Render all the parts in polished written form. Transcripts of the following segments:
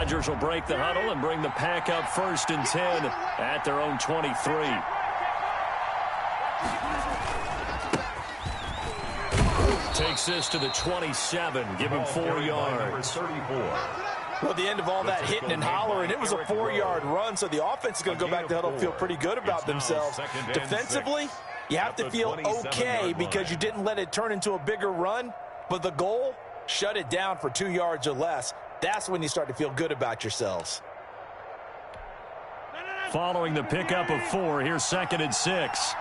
Rodgers will break the huddle and bring the pack up 1st and 10 at their own 23. Takes this to the 27. Give him 4 yards. Well, at the end of all that hitting and hollering, it was a 4-yard run, so the offense is going to go back to the huddle and feel pretty good about themselves. Defensively, you have to feel okay because you didn't let it turn into a bigger run, but the goal, shut it down for 2 yards or less. That's when you start to feel good about yourselves. Following the pickup of 4, here's 2nd and 6.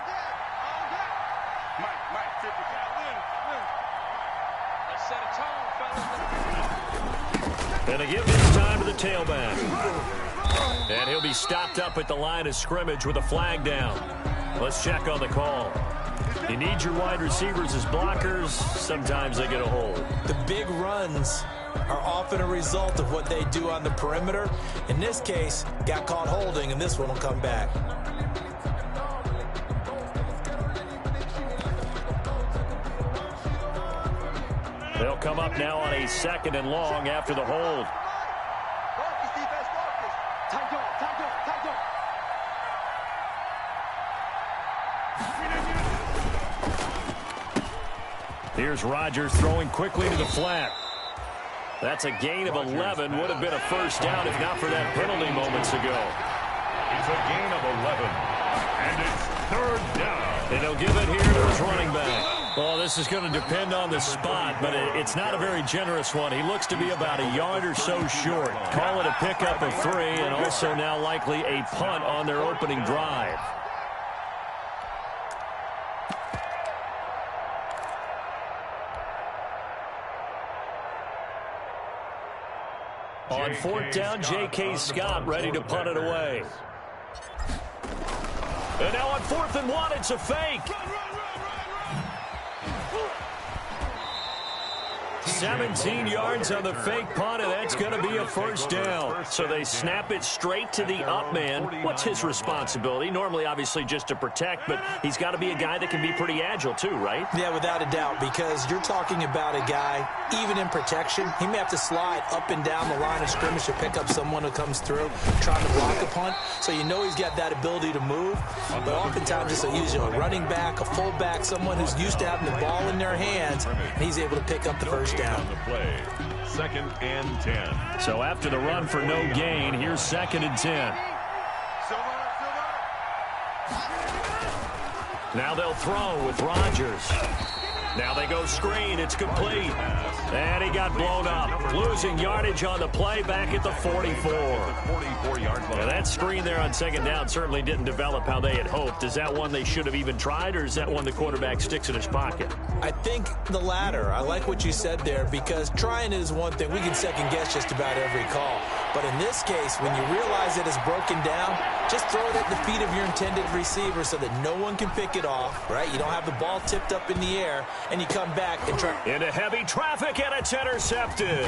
And they give this time to the tailback. And he'll be stopped up at the line of scrimmage with a flag down. Let's check on the call. You need your wide receivers as blockers. Sometimes they get a hold. The big runs are often a result of what they do on the perimeter. In this case, got caught holding, and this one will come back. They'll come up now on a 2nd and long after the hold. Here's Rodgers throwing quickly to the flat. That's a gain of 11. Would have been a 1st down if not for that penalty moments ago. It's a gain of 11. And it's 3rd down. And he'll give it here to his running back. Well, this is going to depend on the spot, but it's not a very generous one. He looks to be about a yard or so short. Call it a pickup of 3, and also now likely a punt on their opening drive. On 4th down, J.K. Scott ready to punt it away. And now on 4th and 1, it's a fake. 17 yards on the fake punt, and that's going to be a 1st down. So they snap it straight to the up man. What's his responsibility? Normally, obviously, just to protect, but he's got to be a guy that can be pretty agile too, right? Yeah, without a doubt, because you're talking about a guy, even in protection, he may have to slide up and down the line of scrimmage to pick up someone who comes through trying to block a punt. So you know he's got that ability to move, but oftentimes it's usually a running back, a fullback, someone who's used to having the ball in their hands, and he's able to pick up the 1st down. On the play, 2nd and 10. So after the run for no gain, here's 2nd and 10. Now they'll throw with Rodgers. Now they go screen. It's complete. And he got blown up. Losing yardage on the play back at the 44. Now that screen there on 2nd down certainly didn't develop how they had hoped. Is that one they should have even tried, or is that one the quarterback sticks in his pocket? I think the latter. I like what you said there, because trying is one thing. We can second-guess just about every call. But in this case, when you realize it is broken down, just throw it at the feet of your intended receiver so that no one can pick it off, right? You don't have the ball tipped up in the air, and you come back and try. Into heavy traffic, and it's intercepted.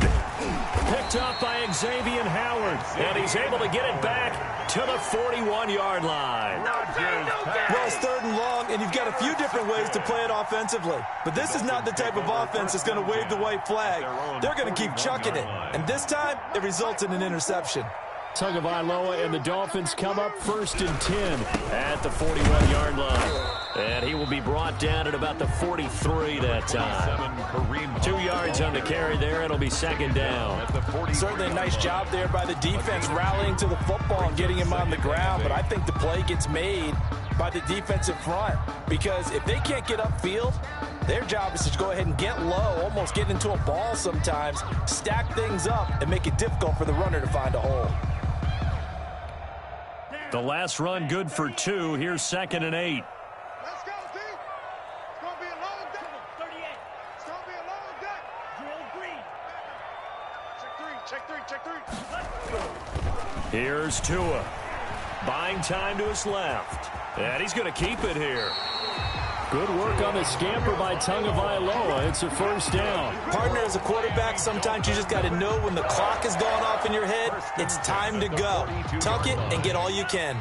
Picked up by Xavier Howard, and he's able to get it back to the 41-yard line. Well, it's 3rd and long, and you've got a few different ways to play it offensively. But this is not the type of offense that's going to wave the white flag. They're going to keep chucking it. And this time, it results in an interception. Tagovailoa and the Dolphins come up 1st and 10 at the 41-yard line. And he will be brought down at about the 43 that time. 2 yards on the carry there. It'll be 2nd down. Certainly a nice job there by the defense rallying to the football and getting him on the ground. But I think the play gets made by the defensive front, because if they can't get upfield, their job is to go ahead and get low, almost get into a ball sometimes, stack things up, and make it difficult for the runner to find a hole. The last run good for 2. Here's 2nd and 8. Let's go, D. It's going to be a long day. 38. It's going to be a long day. Drill green. Check three. Here's Tua. Buying time to his left. And he's going to keep it here. Good work on the scamper by Tagovailoa. It's a 1st down. Partner, as a quarterback, sometimes you just got to know when the clock is going off in your head, it's time to go. Tuck it and get all you can.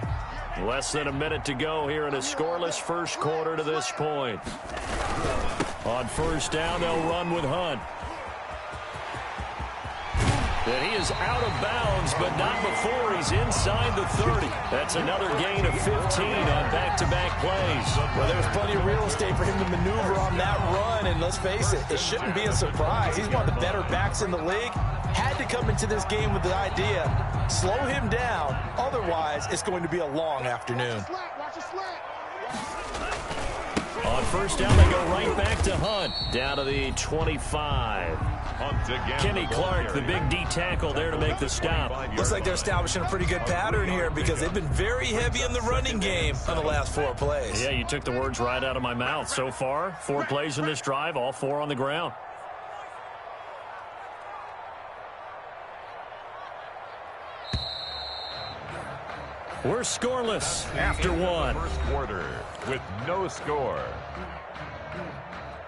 Less than a minute to go here in a scoreless first quarter to this point. On 1st down, they'll run with Hunt. And he is out of bounds, but not before he's inside the 30. That's another gain of 15 on back-to-back plays. Well, there was plenty of real estate for him to maneuver on that run, and let's face it, it shouldn't be a surprise. He's one of the better backs in the league. Had to come into this game with the idea, slow him down, otherwise it's going to be a long afternoon. Watch the slant. On first down, they go right back to Hunt, down to the 25. Kenny Clark, the big D tackle there to make the stop. Looks like they're establishing a pretty good pattern here because they've been very heavy in the running game on the last 4 plays. Yeah, you took the words right out of my mouth. So far, 4 plays in this drive, all 4 on the ground. We're scoreless after 1. First quarter with no score.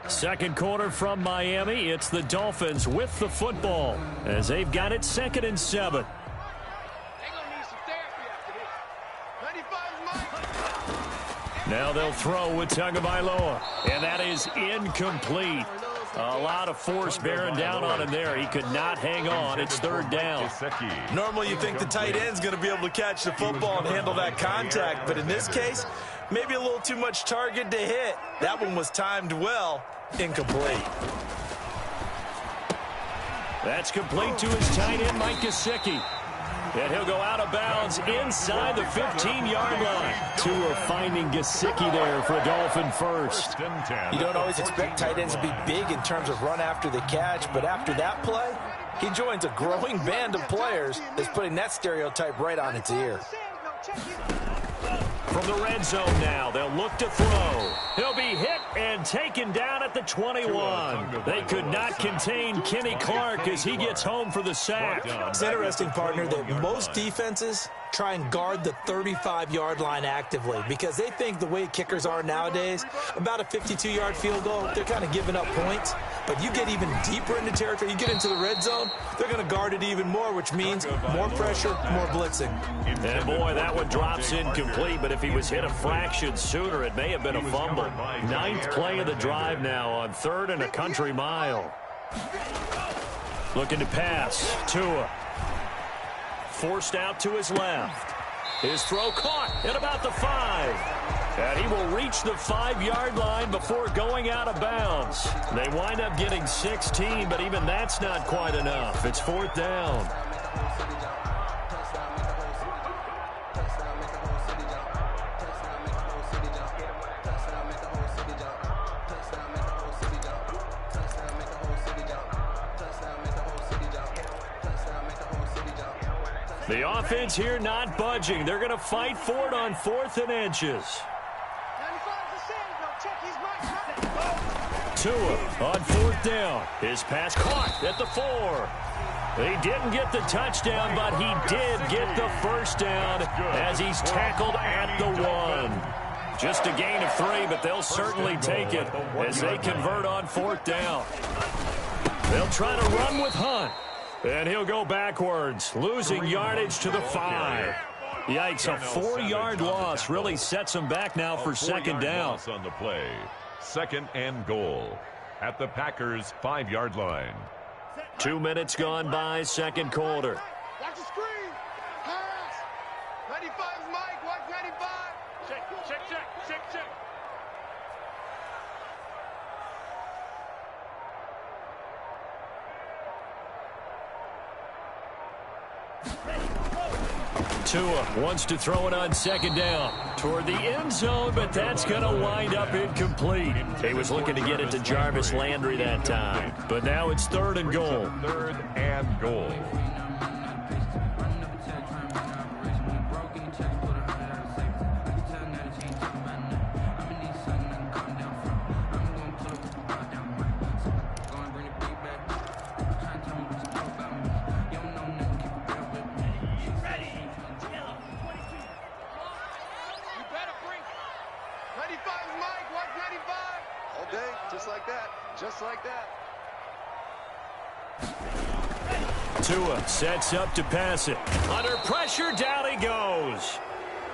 Second quarter from Miami. It's the Dolphins with the football as they've got it 2nd and 7. They're gonna need some therapy after this. 95's Mike. Now they'll throw with Tagovailoa, and that is incomplete. A lot of force bearing down on him there. He could not hang on. It's 3rd down. Normally you think the tight end's going to be able to catch the football and handle that contact, but in this case, maybe a little too much target to hit. That one was timed well. Incomplete. That's complete to his tight end, Mike Gesicki. And he'll go out of bounds inside the 15-yard line. Tua finding Gesicki there for a Dolphin first. You don't always expect tight ends to be big in terms of run after the catch, but after that play, he joins a growing band of players that's putting that stereotype right on its ear. From the red zone now, they'll look to throw. He'll be hit and taken down at the 21. They could not contain Kenny Clark as he gets home for the sack. It's interesting, partner, that most defenses try and guard the 35-yard line actively because they think the way kickers are nowadays, about a 52-yard field goal, they're kind of giving up points. But you get even deeper into territory, you get into the red zone, they're going to guard it even more, which means more pressure, more blitzing. And boy, that one drops incomplete, but if he was hit a fraction sooner, it may have been a fumble. 9th play of the drive now on 3rd and a country mile. Looking to pass. Tua. Forced out to his left. His throw caught at about the 5. And he will reach the 5-yard line before going out of bounds. They wind up getting 16, but even that's not quite enough. It's 4th down. The offense here not budging. They're going to fight for it on 4th and inches. Tua on 4th down. His pass caught at the 4. He didn't get the touchdown, but he did get the first down as he's tackled at the 1. Just a gain of 3, but they'll certainly take it as they convert on 4th down. They'll try to run with Hunt. And he'll go backwards, losing yardage to the 5. Yikes, a 4-yard loss really sets him back now for 2nd down. On the play. 2nd and goal at the Packers' 5-yard line. 2 minutes gone by, 2nd quarter. Watch the screen. Pass. 95's Mike. Watch 95. Check. Tua wants to throw it on 2nd down toward the end zone, but that's going to wind up incomplete. He was looking to get it to Jarvis Landry that time, but now it's 3rd and goal. 3rd and goal. Just like that. Tua sets up to pass it. Under pressure, down he goes.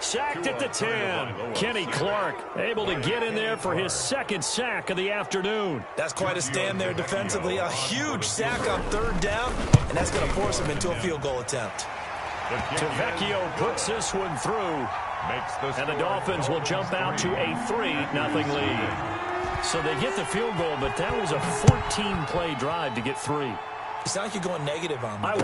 Sacked at the 10. Kenny Clark able to get in there for his second sack of the afternoon. That's quite a stand there defensively. A huge sack on third down, and that's going to force him into a field goal attempt. Tavecchio puts this one through, and the Dolphins will jump out to a 3-0 lead. So they get the field goal, but that was a 14-play drive to get 3. You sound like you're going negative on me, I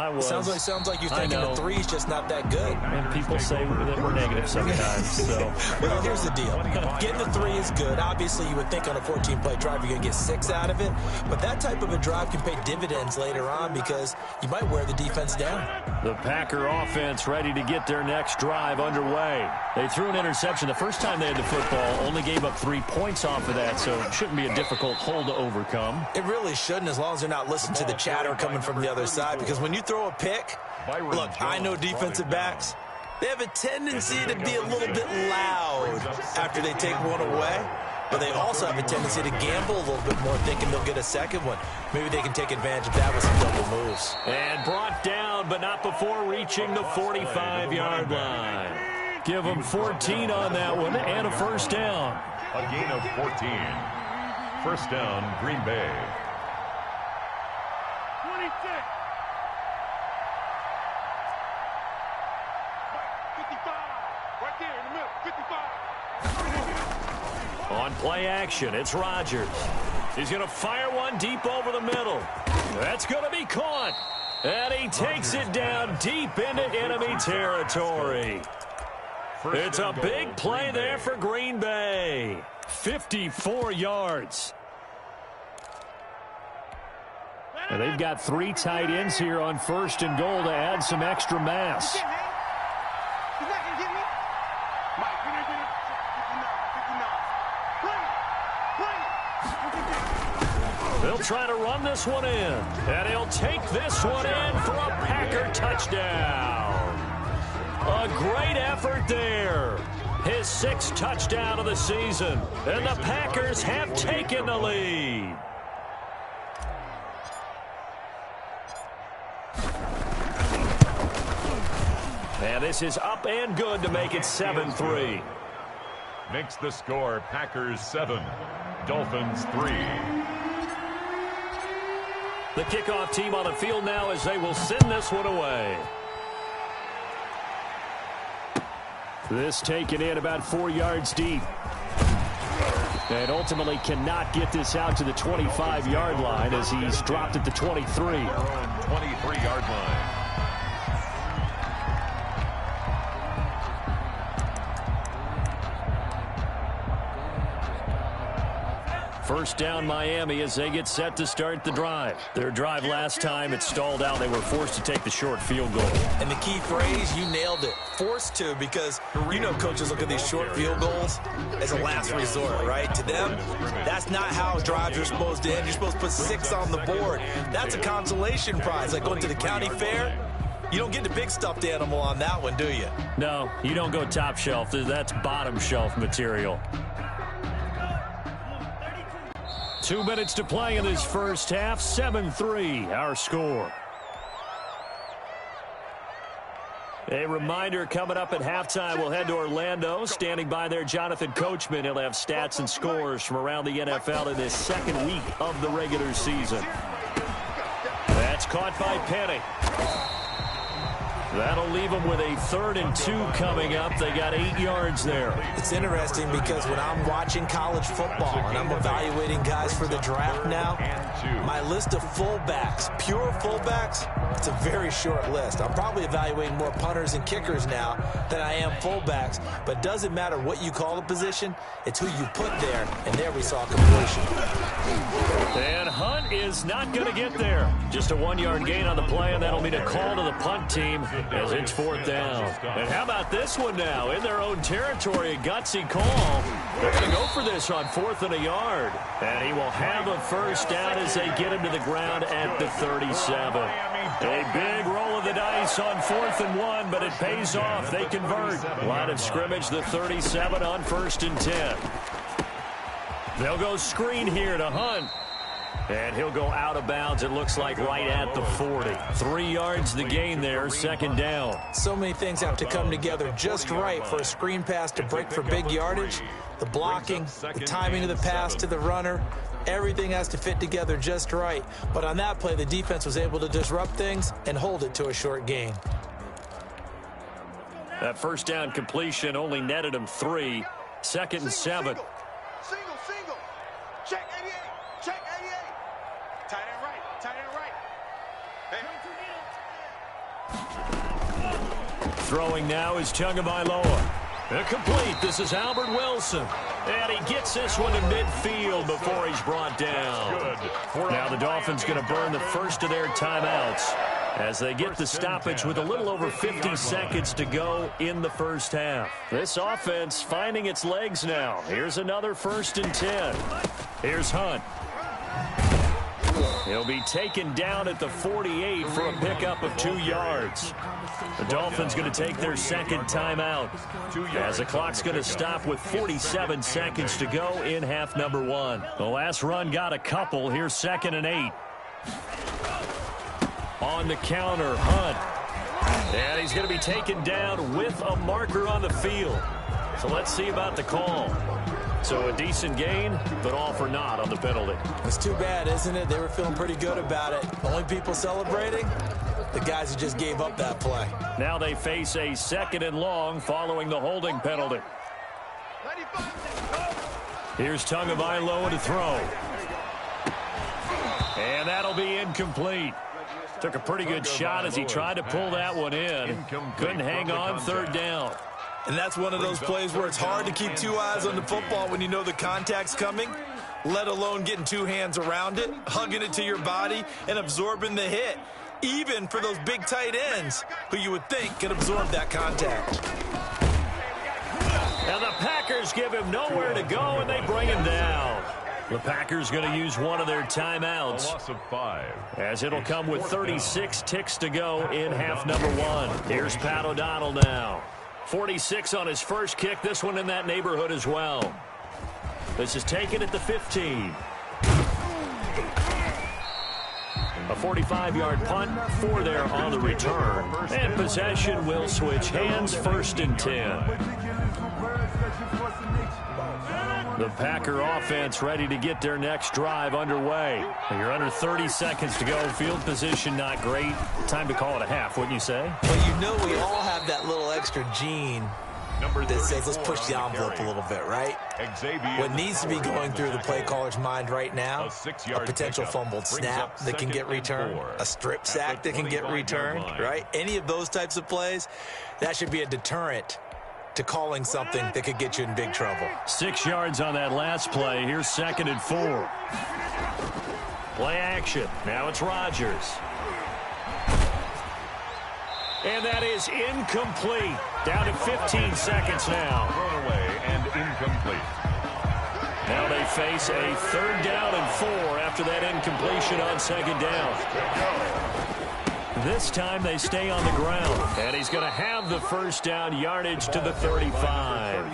was. Sounds like you're thinking the 3's just not that good. And people say that we're negative sometimes. So. Well, here's the deal. Getting the 3 is good. Obviously, you would think on a 14-play drive you're going to get 6 out of it. But that type of a drive can pay dividends later on because you might wear the defense down. The Packer offense ready to get their next drive underway. They threw an interception the first time they had the football, only gave up 3 points off of that, so it shouldn't be a difficult hole to overcome. It really shouldn't, as long as they're not listening to the chatter coming from the other side, because when you throw a pick, look, I know defensive backs, they have a tendency to be a little bit loud after they take one away, but they also have a tendency to gamble a little bit more, thinking they'll get a second one. Maybe they can take advantage of that with some double moves. And brought down, but not before reaching the 45-yard line. Give them 14 on that one and a first down. A gain of 14. First down, Green Bay. 26. 55. Right there in the middle. 55. On play action, it's Rodgers. He's going to fire one deep over the middle. That's going to be caught. And he takes it down deep into enemy territory. It's a big play there for Green Bay. 54 yards. And they've got 3 tight ends here on first and goal to add some extra mass. He's not going to get me. Mike, you're not going to 59. They'll try to run this one in. And he'll take this one in for a Packer touchdown. A great effort there. His 6th touchdown of the season. And the Packers have taken the lead. And this is up and good to make it 7-3. Makes the score Packers 7, Dolphins 3. The kickoff team on the field now as they will send this one away. This taken in about 4 yards deep. And ultimately cannot get this out to the 25-yard line as he's dropped at the 23. 23-yard line. First down Miami as they get set to start the drive. Their drive last time, it stalled out. They were forced to take the short field goal. And the key phrase, you nailed it. Forced to, because you know coaches look at these short field goals as a last resort, right? To them, that's not how drives are supposed to end. You're supposed to put 6 on the board. That's a consolation prize, like going to the county fair. You don't get the big stuffed animal on that one, do you? No, you don't go top shelf. That's bottom shelf material. 2 minutes to play in this first half. 7-3, our score. A reminder, coming up at halftime, we'll head to Orlando. Standing by there, Jonathan Coachman. He'll have stats and scores from around the NFL in this second week of the regular season. That's caught by Penny. That'll leave them with a 3rd and 2 coming up. They got 8 yards there. It's interesting because when I'm watching college football and I'm evaluating guys for the draft now, my list of fullbacks, pure fullbacks, it's a very short list. I'm probably evaluating more punters and kickers now than I am fullbacks, but it doesn't matter what you call the position, it's who you put there, and there we saw completion. And Hunt is not going to get there. Just a 1-yard gain on the play, and that'll mean a call to the punt team as it's 4th down. And how about this one now? In their own territory, a gutsy call. They're going to go for this on 4th and a yard. And he will have a first down as they get him to the ground at the 37. A big roll of the dice on 4th and 1, but it pays off. They convert. Line of scrimmage, the 37 on 1st and 10. They'll go screen here to Hunt. And he'll go out of bounds, it looks like, right at the 40. 3 yards the gain there, second down. So many things have to come together just right for a screen pass to break for big yardage. The blocking, the timing of the pass to the runner, everything has to fit together just right. But on that play, the defense was able to disrupt things and hold it to a short gain. That first down completion only netted him 3. Second and 7. Single. Check 88. Check 88. Tight end right. Hey. Throwing now is Tagovailoa. Complete. This is Albert Wilson. And he gets this one to midfield before he's brought down. Now the Dolphins going to burn the first of their timeouts as they get the stoppage with a little over 50 seconds to go in the first half. This offense finding its legs now. Here's another 1st and 10. Here's Hunt. He'll be taken down at the 48 for a pickup of 2 yards. The Dolphins going to take their second timeout as the clock's going to stop with 47 seconds to go in half number 1. The last run got a couple. Here's 2nd and 8. On the counter, Hunt. And he's going to be taken down with a marker on the field. So let's see about the call. So a decent gain, but all for naught on the penalty. It's too bad, isn't it? They were feeling pretty good about it. Only people celebrating, the guys who just gave up that play. Now they face a 2nd and long following the holding penalty. Here's Tagovailoa to throw. And that'll be incomplete. Took a pretty good shot as he tried to pull that one in. Couldn't hang on, 3rd down. And that's one of those plays where it's hard to keep 2 eyes on the football when you know the contact's coming, let alone getting 2 hands around it, hugging it to your body, and absorbing the hit, even for those big tight ends who you would think can absorb that contact. And the Packers give him nowhere to go, and they bring him down. The Packers going to use one of their timeouts. A loss of 5. As it'll come with 36 ticks to go in half number 1. Here's Pat O'Donnell now. 46 on his first kick. This one in that neighborhood as well. This is taken at the 15. A 45-yard punt, 4 there on the return. And possession will switch hands, 1st and 10. The Packer offense ready to get their next drive underway. You're under 30 seconds to go. Field position not great. Time to call it a half, wouldn't you say? Well, you know we all have that little extra gene that says let's push the envelope a little bit, right? What needs to be going through the play caller's mind right now, a potential fumbled snap that can get returned, a strip sack that can get returned, right? Any of those types of plays, that should be a deterrent to calling something that could get you in big trouble. 6 yards on that last play. Here's 2nd and 4. Play action. Now it's Rodgers. And that is incomplete. Down to 15 seconds now. Thrown away and incomplete. Now they face a 3rd down and 4 after that incompletion on 2nd down. This time they stay on the ground. And he's going to have the first down, yardage to the 35.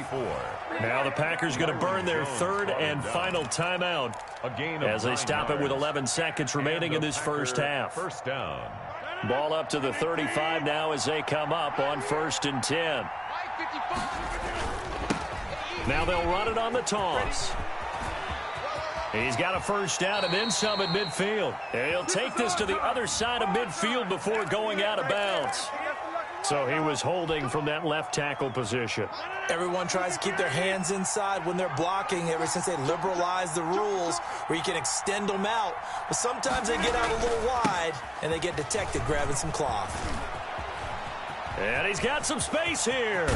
Now the Packers going to burn their 3rd and final timeout as they stop it with 11 seconds remaining in this first half. First down. Ball up to the 35 now as they come up on 1st and 10. Now they'll run it on the toss. He's got a first down and then some at midfield. And he'll take this to the other side of midfield before going out of bounds. So he was holding from that left tackle position. Everyone tries to keep their hands inside when they're blocking ever since they liberalized the rules where you can extend them out. But sometimes they get out a little wide and they get detected grabbing some cloth. And he's got some space here.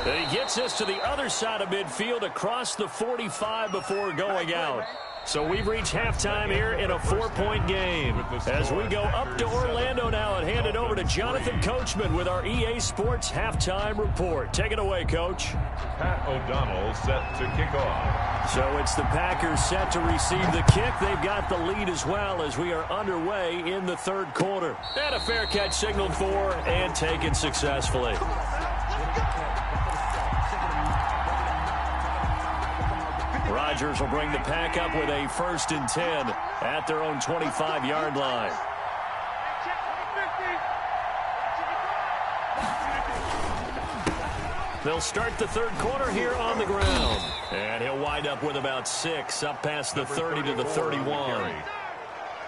And he gets us to the other side of midfield across the 45 before going out. So we've reached halftime here in a 4-point game. As we go up to Orlando now and hand it over to Jonathan Coachman with our EA Sports Halftime Report. Take it away, Coach. Pat O'Donnell set to kick off. So it's the Packers set to receive the kick. They've got the lead as well as we are underway in the 3rd quarter. And a fair catch signaled for and taken successfully. Rodgers will bring the pack up with a 1st and 10 at their own 25-yard line. They'll start the 3rd quarter here on the ground. And he'll wind up with about 6, up past the 30 to the 31.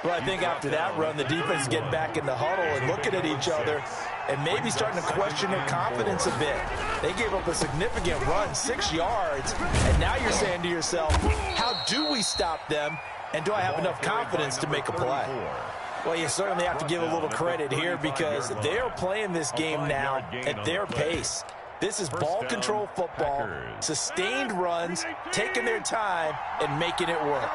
Well, I think after that run, the defense is getting back in the huddle and looking at each other and maybe starting to question their confidence a bit. They gave up a significant run, 6 yards, and now you're saying to yourself, how do we stop them, and do I have enough confidence to make a play? Well, you certainly have to give a little credit here because they're playing this game now at their pace. This is ball control football, sustained runs, taking their time, and making it work.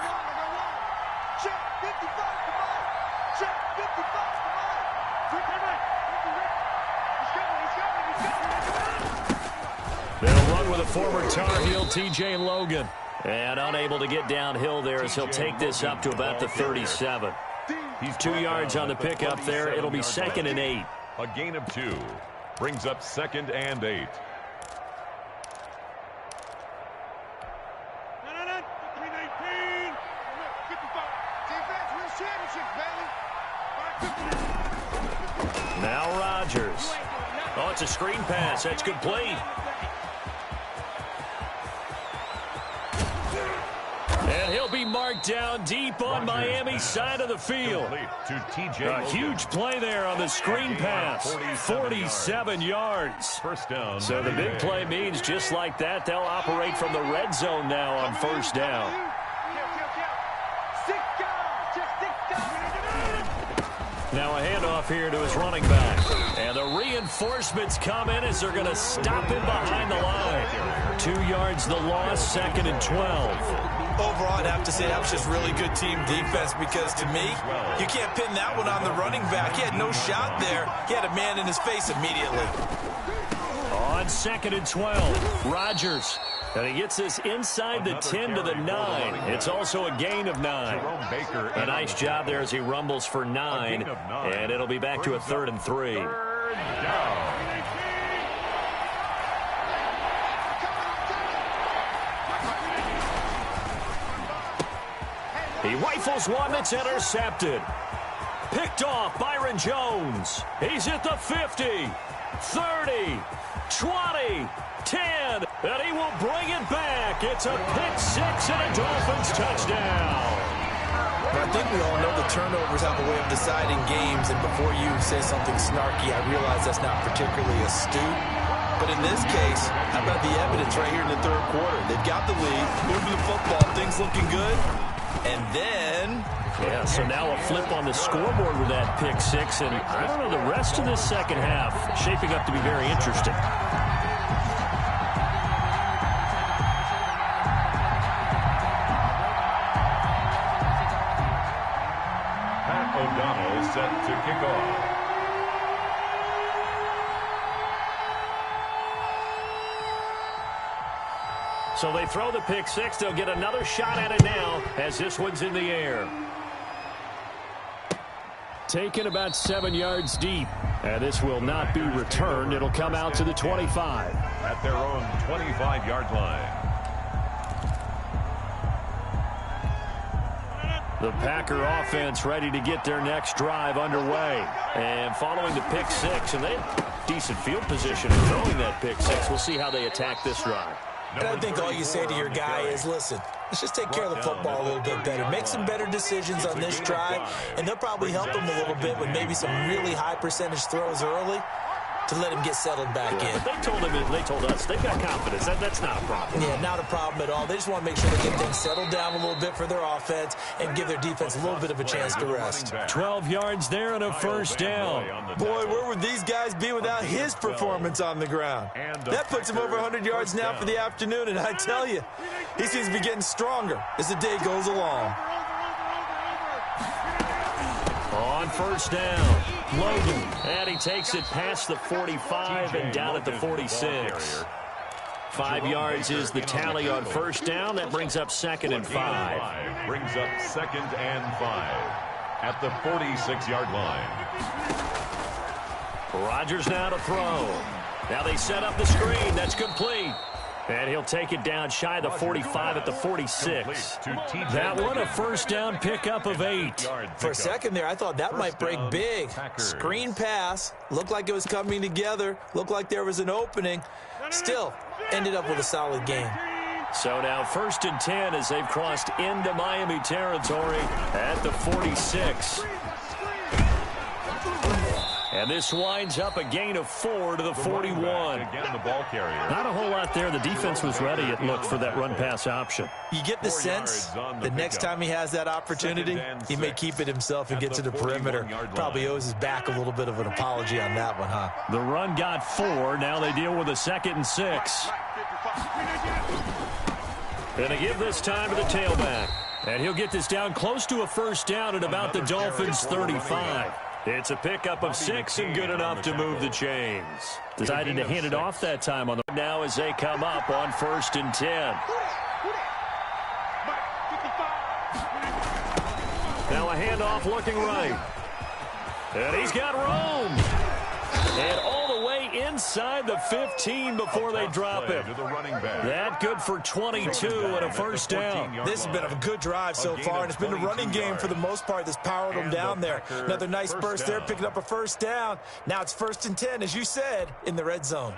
They'll run with a former Tar Heel, T.J. Logan. And unable to get downhill there as he'll take this up to about the 37. He's 2 yards on the pickup there. It'll be 2nd and 8. A gain of 2 brings up 2nd and 8. Now Rodgers. Oh, it's a screen pass. That's complete. And he'll be marked down deep on Miami's side of the field. A huge play there on the screen pass. 47 yards. First down. So the big play means just like that, they'll operate from the red zone now on 1st down. Now a handoff here to his running back. And the reinforcements come in as they're going to stop him behind the line. 2 yards the loss, 2nd and 12. Overall, I'd have to say that was just really good team defense because, to me, you can't pin that one on the running back. He had no shot there. He had a man in his face immediately. On 2nd and 12, Rodgers. And he gets this inside the 10 to the 9. It's also a gain of 9. A nice job there as he rumbles for 9. And it'll be back to a 3rd and 3. Third down. He rifles one that's intercepted. Picked off Byron Jones. He's at the 50, 30, 20, 10, and he will bring it back. It's a pick-6 and a Dolphins touchdown. I think we all know the turnovers have a way of deciding games, and before you say something snarky, I realize that's not particularly astute. But in this case, how about the evidence right here in the 3rd quarter? They've got the lead, moving the football, things looking good. And then... yeah, so now a flip on the scoreboard with that pick-6, and I don't know, the rest of this 2nd half shaping up to be very interesting. Pat O'Donnell set to kick off. So they throw the pick-6. They'll get another shot at it now as this one's in the air. Taken about 7 yards deep. And this will not be returned. It'll come out to the 25. At their own 25-yard line. The Packer offense ready to get their next drive underway. And following the pick-6, and they have decent field position in throwing that pick-6. We'll see how they attack this drive. And I think all you say to your guy is, listen, let's just take care of the football a little bit better. Make some better decisions on this drive, and they'll probably help him a little bit with maybe some really high percentage throws early to let him get settled back in. But they told us they've got confidence. That's not a problem. Yeah, not a problem at all. They just want to make sure they get things settled down a little bit for their offense and give their defense a little bit of a chance to rest. 12 yards there and a 1st down. Boy, where would these guys be without his performance on the ground? That puts him over 100 yards now for the afternoon, and I tell you, he seems to be getting stronger as the day goes along. On 1st down, Logan, and he takes it past the 45 and down at the 46. 5 yards is the tally on 1st down. That brings up 2nd and 5. Brings up 2nd and 5 at the 46-yard line. Rodgers now to throw. Now they set up the screen. That's complete. And he'll take it down shy of the 45 at the 46. That one a first down pickup of 8. For a second there, I thought that might break big. Screen pass. Looked like it was coming together. Looked like there was an opening. Still, ended up with a solid gain. So now 1st and 10 as they've crossed into Miami territory at the 46. And this winds up a gain of 4 to the 41. Again, the ball carrier. Not a whole lot there. The defense was ready, it looked, for that run-pass option. You get the sense the next time he has that opportunity, he may keep it himself and get to the perimeter. Probably owes his back a little bit of an apology on that one, huh? The run got 4. Now they deal with a 2nd and 6. And they give this time to the tailback. And he'll get this down close to a first down at about the Dolphins' 35. It's a pickup of 6 and good enough to move the chains. Decided to hand it off that time on the now as they come up on 1st and 10. Now a handoff looking right. And he's got room. And all the way inside the 15 before they drop him. That good for 22 and a first down. This has been a good drive so far, and it's been the running game for the most part that's powered them down there. Another nice burst there, picking up a first down. Now it's 1st and 10, as you said, in the red zone.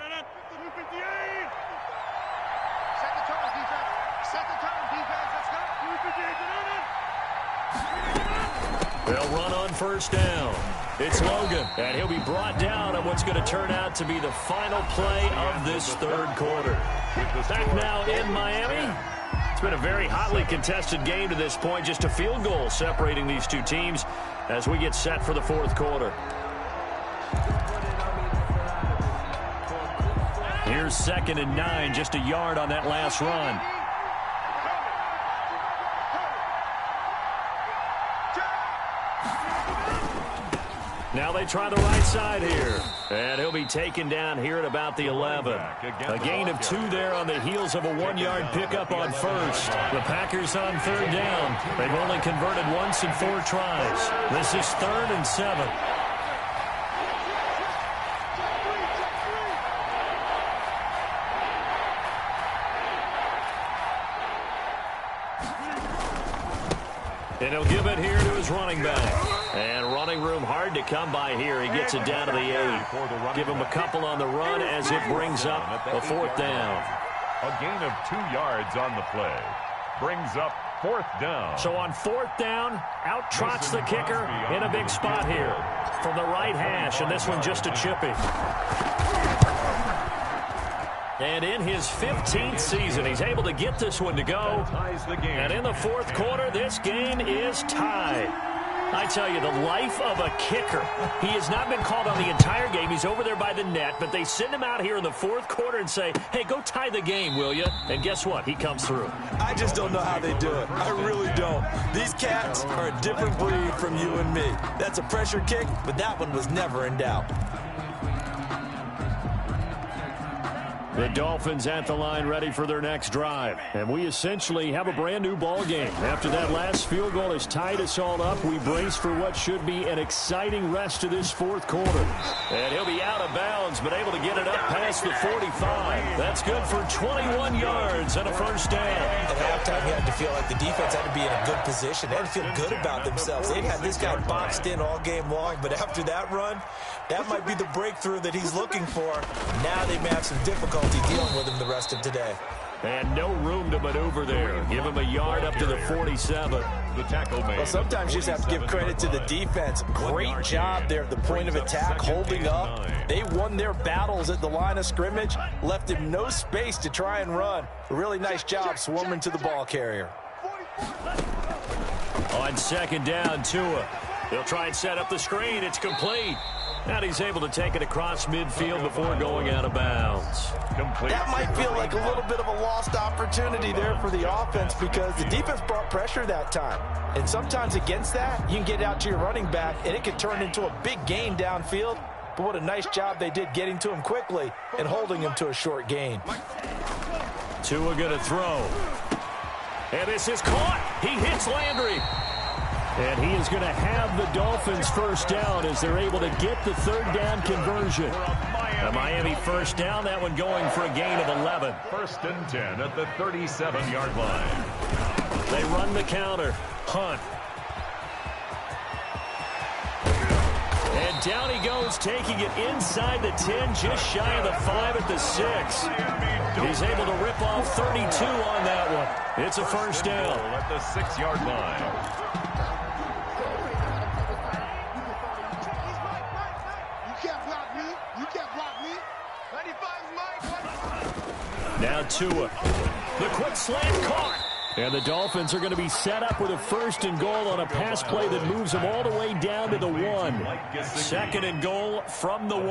They'll run on first down. It's Logan, and he'll be brought down on what's going to turn out to be the final play of this 3rd quarter. Back now in Miami. It's been a very hotly contested game to this point. Just a field goal separating these two teams as we get set for the 4th quarter. Here's 2nd and 9, just a yard on that last run. Now they try the right side here. And he'll be taken down here at about the 11. A gain of 2 there on the heels of a 1-yard pickup on first. The Packers on 3rd down. They've only converted once in 4 tries. This is 3rd and 7. And he'll give it here to his running back. And running room hard to come by here. He gets it down to the 8. Give him a couple on the run as it brings up a 4th down. A gain of 2 yards on the play. Brings up 4th down. So on 4th down, out trots the kicker in a big spot here from the right hash. And this one just a chippy. And in his 15th season, he's able to get this one to go. And in the 4th quarter, this game is tied. I tell you, the life of a kicker. He has not been called on the entire game. He's over there by the net, but they send him out here in the 4th quarter and say, hey, go tie the game, will you? And guess what? He comes through. I just don't know how they do it. I really don't. These cats are a different breed from you and me. That's a pressure kick, but that one was never in doubt. The Dolphins at the line ready for their next drive. And we essentially have a brand new ball game. After that last field goal has tied us all up, we brace for what should be an exciting rest to this 4th quarter. And he'll be out of bounds, but able to get it up past the 45. That's good for 21 yards and a first down. At halftime, you had to feel like the defense had to be in a good position. They had to feel good about themselves. They'd had this guy boxed in all game long, but after that run, that might be the breakthrough that he's looking for. Now they may have some difficulty dealing with him the rest of today. And no room to maneuver there. Give him a yard up to the 47. The tackle made. Well, sometimes you just have to give credit to the defense. Great job there at the point of attack, holding up. They won their battles at the line of scrimmage, left him no space to try and run. A really nice job swarming to the ball carrier. On 2nd down, Tua. They'll try and set up the screen. It's complete. And he's able to take it across midfield before going out of bounds. That might feel like a little bit of a lost opportunity there for the offense because the defense brought pressure that time. And sometimes against that, you can get out to your running back, and it can turn into a big gain downfield. But what a nice job they did getting to him quickly and holding him to a short gain. Tua going to throw. And this is caught. He hits Landry. And he is going to have the Dolphins first down as they're able to get the 3rd down conversion. A Miami first down, that one going for a gain of 11. 1st and 10 at the 37-yard line. They run the counter. Hunt. And down he goes, taking it inside the 10, just shy of the 5 at the 6. He's able to rip off 32 on that one. It's a first down. At the 6-yard line. You can't block me. You can't block me. 95's Mike. Now Tua. The quick slant caught. And the Dolphins are going to be set up with a 1st and goal on a pass play that moves them all the way down to the 1. 2nd and goal from the 1.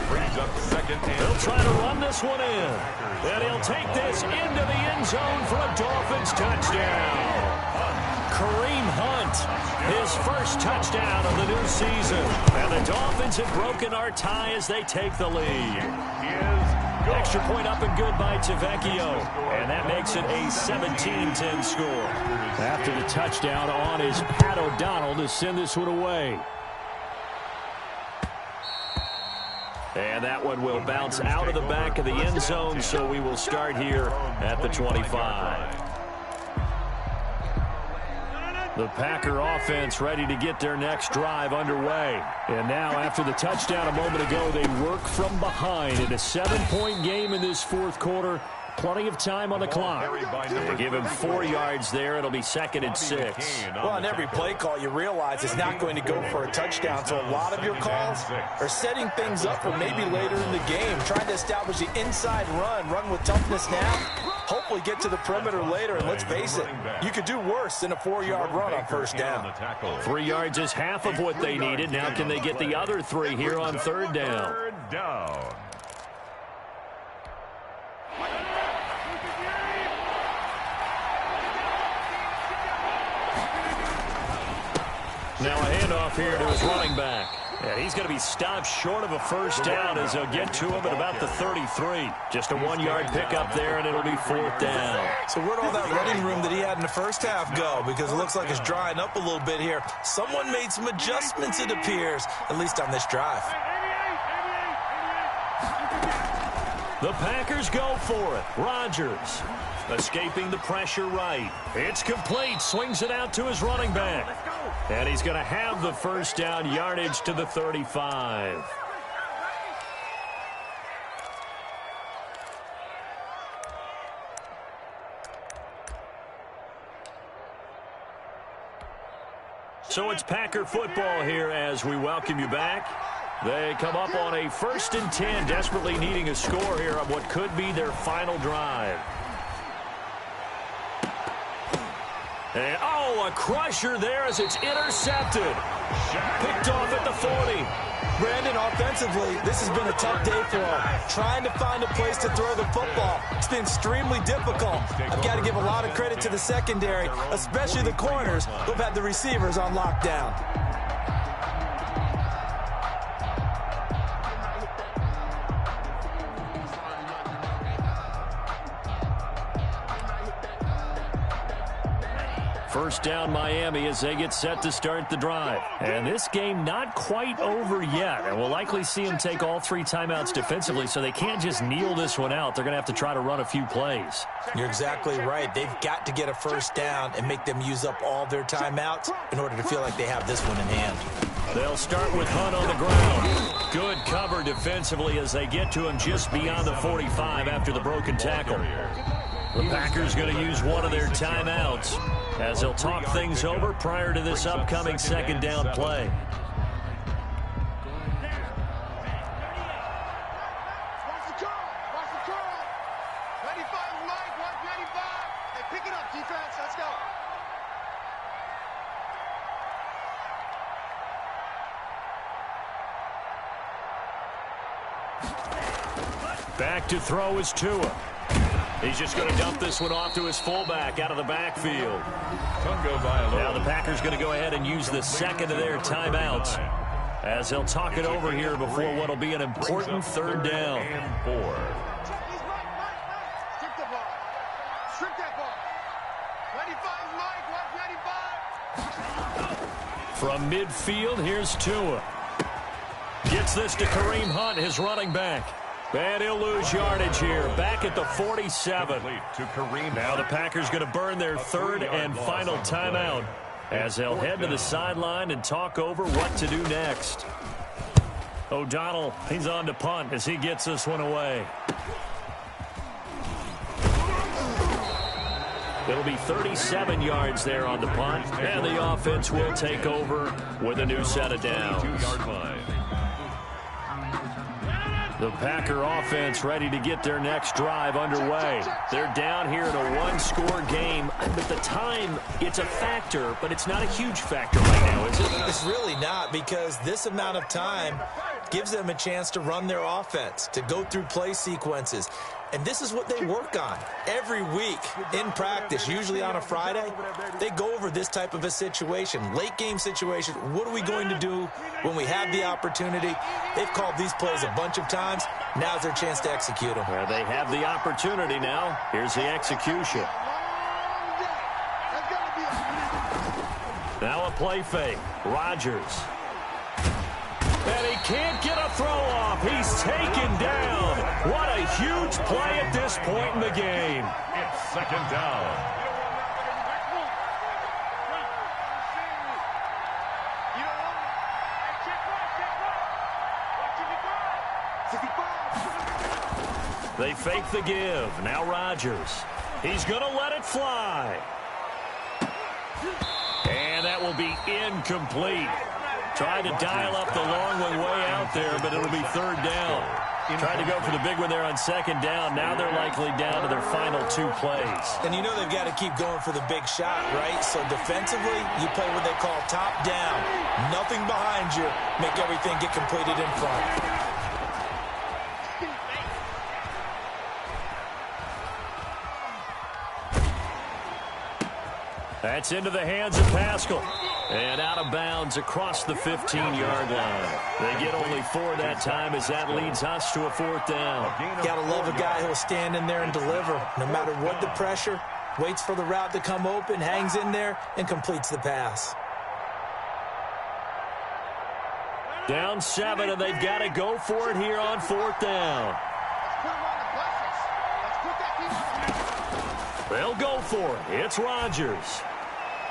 Brings up 2nd and He'll try to run this one in. And he'll take this into the end zone for a Dolphins touchdown. Kareem Hunt, his first touchdown of the new season. And the Dolphins have broken our tie as they take the lead. Extra point up and good by Tavecchio. And that makes it a 17-10 score. After the touchdown on is Pat O'Donnell to send this one away. And that one will bounce out of the back of the end zone, so we will start here at the 25. The Packer offense ready to get their next drive underway. And now, after the touchdown a moment ago, they work from behind in a 7-point game in this 4th quarter. Plenty of time on the clock. They give him 4 yards there. It'll be 2nd and 6. Well, on every play call, you realize it's not going to go for a touchdown. So a lot of your calls are setting things up for maybe later in the game, trying to establish the inside run with toughness now. Hopefully get to the perimeter later, and let's face it, you could do worse than a 4-yard run on 1st down. 3 yards is half of what they needed. Now can they get the other 3 here on 3rd down? 3rd down. Now a handoff here to his running back. And he's going to be stopped short of a first down as they'll get to him at about the 33. Just a 1-yard pickup there, and it'll be 4th down. So where'd all that running room that he had in the first half go? Because it looks like it's drying up a little bit here. Someone made some adjustments, it appears, at least on this drive. The Packers go for it. Rodgers escaping the pressure right. It's complete. Swings it out to his running back. And he's going to have the first down, yardage to the 35. So it's Packer football here as we welcome you back. They come up on a 1st and 10, desperately needing a score here on what could be their final drive. And, a crusher there as it's intercepted. Picked off at the 40. Brandon, offensively, this has been a tough day for him. Trying to find a place to throw the football. It's been extremely difficult. I've got to give a lot of credit to the secondary, especially the corners who've had the receivers on lockdown. First down Miami as they get set to start the drive. And this game not quite over yet. And we'll likely see them take all 3 timeouts defensively, so they can't just kneel this one out. They're going to have to try to run a few plays. You're exactly right. They've got to get a first down and make them use up all their timeouts in order to feel like they have this one in hand. They'll start with Hunt on the ground. Good cover defensively as they get to him just beyond the 45 after the broken tackle. The Packers going to use one of their timeouts as they'll talk things over prior to this upcoming 2nd down play. Watch the curl. Watch the curl. 95 Mike. Watch 95. Hey, pick it up, defense. Let's go. Back to throw is Tua. He's just going to dump this one off to his fullback out of the backfield. Now the Packers going to go ahead and use the 2nd of their timeouts as they'll talk it over here before what will be an important 3rd down. Strip the ball. Strip that ball. 95 Mike. Watch 95. From midfield, here's Tua. Gives Gets this to Kareem Hunt, his running back. And he'll lose yardage here, back at the 47. Now the Packers going to burn their third and final timeout as they'll head to the sideline and talk over what to do next. O'Donnell, he's on to punt as he gets this one away. It'll be 37 yards there on the punt, and the offense will take over with a new set of downs. The Packer offense ready to get their next drive underway. They're down here in a one-score game, but the time, it's a factor, but it's not a huge factor right now, is it? It's really not, because this amount of time gives them a chance to run their offense, to go through play sequences. And this is what they work on every week in practice, usually on a Friday. They go over this type of a situation, late game situation. What are we going to do when we have the opportunity? They've called these plays a bunch of times. Now's their chance to execute them. Well, they have the opportunity now. Here's the execution. Now a play fake. Rodgers. And he can't get a throw off. He's taken down. What a huge play at this point in the game. It's second down. They fake the give. Now Rodgers. He's going to let it fly. And that will be incomplete. Tried to dial up the long one way out there, but it'll be third down. Tried to go for the big one there on second down. Now they're likely down to their final two plays. And you know they've got to keep going for the big shot, right? So defensively, you play what they call top down. Nothing behind you. Make everything get completed in front. That's into the hands of Pascal. And out of bounds across the 15-yard line. They get only 4 that time as that leads us to a fourth down. Gotta love a guy who'll stand in there and deliver. No matter what the pressure, waits for the route to come open, hangs in there, and completes the pass. Down 7, and they've got to go for it here on fourth down. They'll go for it. It's Rodgers.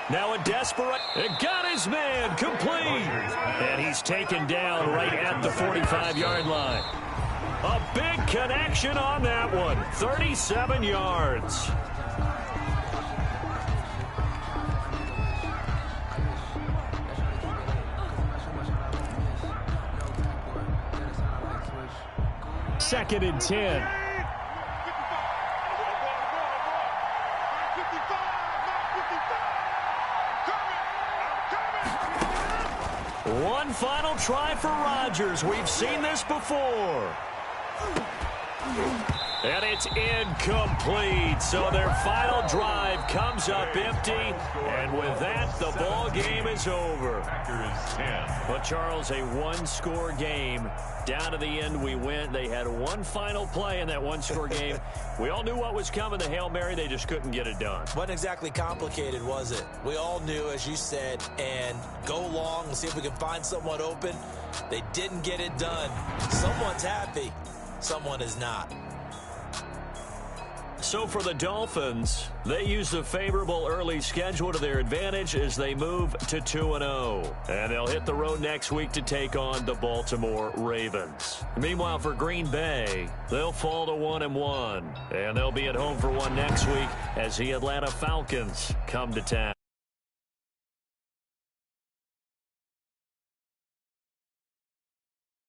Now a desperate, and got his man, complete. And he's taken down right at the 45-yard line. A big connection on that one, 37 yards. Second and 10. One final try for Rodgers. We've seen this before. And it's incomplete. So their final drive comes up empty. And with that, the ball game is over. Packers 10. But, Charles, a one-score game. Down to the end we went. They had one final play in that one-score game. We all knew what was coming. The Hail Mary, they just couldn't get it done. Wasn't exactly complicated, was it? We all knew, as you said, and go long and see if we can find someone open. They didn't get it done. Someone's happy. Someone is not. So for the Dolphins, they use the favorable early schedule to their advantage as they move to 2-0. And they'll hit the road next week to take on the Baltimore Ravens. Meanwhile, for Green Bay, they'll fall to 1-1. And they'll be at home for one next week as the Atlanta Falcons come to town.